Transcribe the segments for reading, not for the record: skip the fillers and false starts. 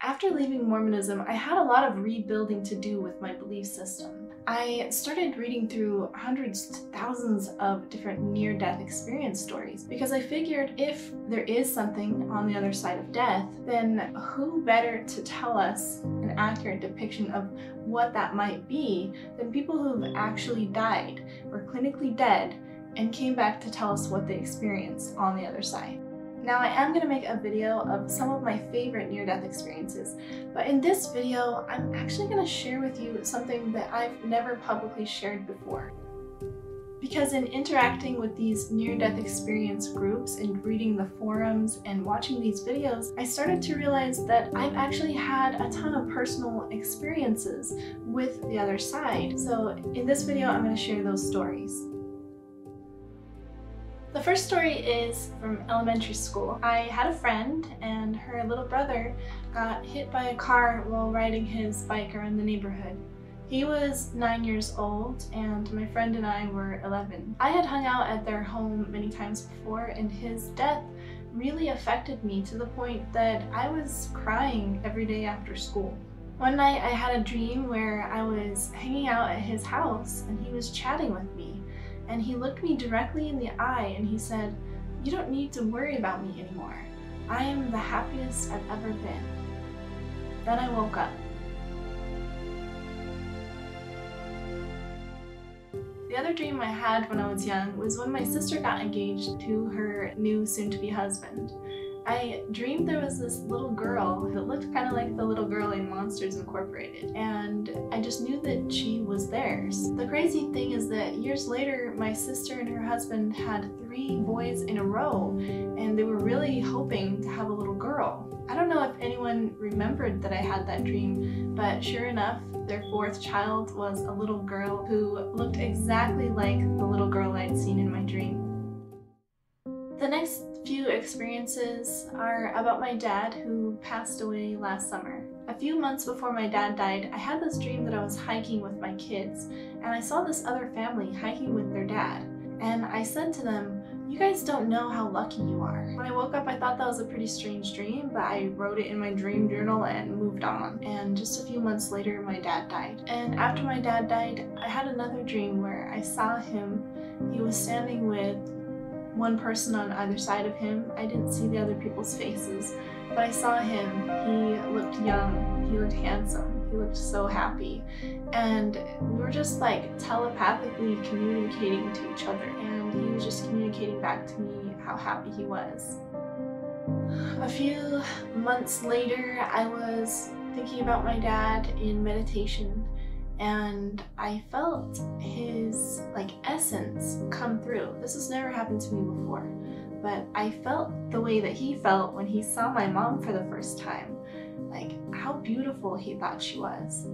After leaving Mormonism, I had a lot of rebuilding to do with my belief system. I started reading through hundreds to thousands of different near-death experience stories because I figured if there is something on the other side of death, then who better to tell us an accurate depiction of what that might be than people who've actually died, were clinically dead, and came back to tell us what they experienced on the other side. Now, I am going to make a video of some of my favorite near-death experiences, but in this video, I'm actually going to share with you something that I've never publicly shared before. Because in interacting with these near-death experience groups and reading the forums and watching these videos, I started to realize that I've actually had a ton of personal experiences with the other side. So in this video, I'm going to share those stories. The first story is from elementary school. I had a friend and her little brother got hit by a car while riding his bike around the neighborhood. He was 9 years old and my friend and I were 11. I had hung out at their home many times before, and his death really affected me to the point that I was crying every day after school. One night I had a dream where I was hanging out at his house and he was chatting with me. And he looked me directly in the eye and he said, "You don't need to worry about me anymore. I am the happiest I've ever been." Then I woke up. The other dream I had when I was young was when my sister got engaged to her new soon-to-be husband. I dreamed there was this little girl that looked kind of like the little girl in Monsters Incorporated, and I just knew that she was theirs. The crazy thing is that years later, my sister and her husband had 3 boys in a row, and they were really hoping to have a little girl. I don't know if anyone remembered that I had that dream, but sure enough, their 4th child was a little girl who looked exactly like the little girl I'd seen in my dream. The next few experiences are about my dad, who passed away last summer. A few months before my dad died, I had this dream that I was hiking with my kids, and I saw this other family hiking with their dad. And I said to them, "You guys don't know how lucky you are." When I woke up, I thought that was a pretty strange dream, but I wrote it in my dream journal and moved on. And just a few months later, my dad died. And after my dad died, I had another dream where I saw him. He was standing with one person on either side of him. I didn't see the other people's faces, but I saw him. He looked young, he looked handsome, he looked so happy, and we were just like telepathically communicating to each other, and he was just communicating back to me how happy he was. A few months later, I was thinking about my dad in meditation, and I felt his essence come through. This has never happened to me before, but I felt the way that he felt when he saw my mom for the first time, like how beautiful he thought she was.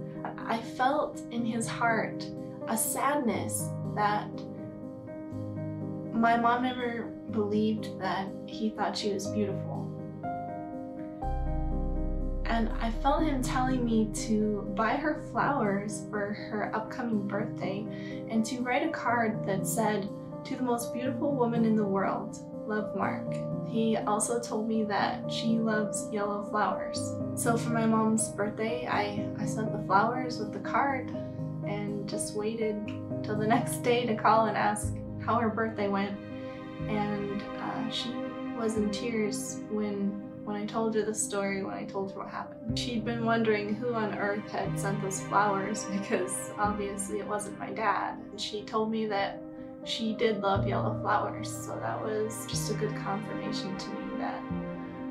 I felt in his heart a sadness that my mom never believed that he thought she was beautiful. And I felt him telling me to buy her flowers for her upcoming birthday and to write a card that said, "To the most beautiful woman in the world, love, Mark." He also told me that she loves yellow flowers. So for my mom's birthday, I sent the flowers with the card and just waited till the next day to call and ask how her birthday went. And she was in tears when I told her the story, when I told her what happened. She'd been wondering who on earth had sent those flowers, because obviously it wasn't my dad. And she told me that she did love yellow flowers, so that was just a good confirmation to me that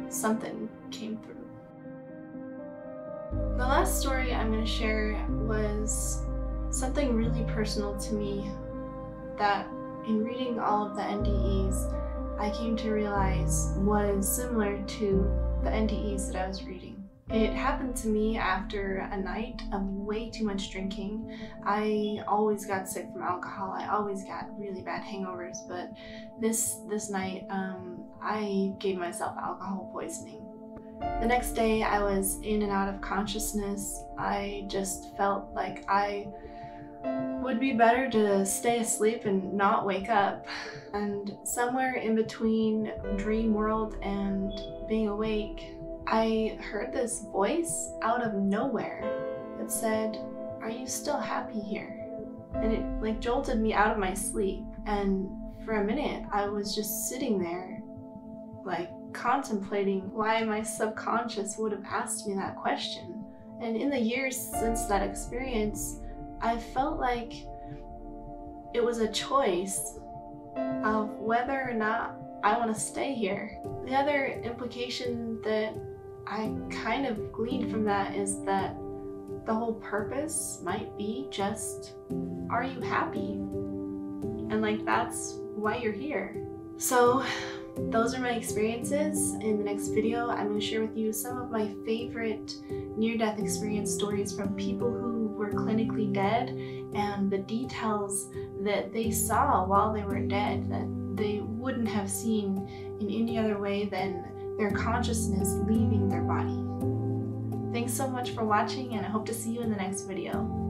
something came through. The last story I'm going to share was something really personal to me that in reading all of the NDEs, I came to realize was similar to the NDEs that I was reading. It happened to me after a night of way too much drinking. I always got sick from alcohol. I always got really bad hangovers, but this night I gave myself alcohol poisoning. The next day I was in and out of consciousness. I just felt like I would be better to stay asleep and not wake up. And somewhere in between dream world and being awake, I heard this voice out of nowhere that said, "Are you still happy here?" And it like jolted me out of my sleep. And for a minute, I was just sitting there, like contemplating why my subconscious would have asked me that question. And in the years since that experience, I felt like it was a choice of whether or not I want to stay here. The other implication that I kind of gleaned from that is that the whole purpose might be just, are you happy? And like, that's why you're here. So those are my experiences. In the next video, I'm going to share with you some of my favorite near-death experience stories from people who were clinically dead and the details that they saw while they were dead that they wouldn't have seen in any other way than their consciousness leaving their body. Thanks so much for watching, and I hope to see you in the next video.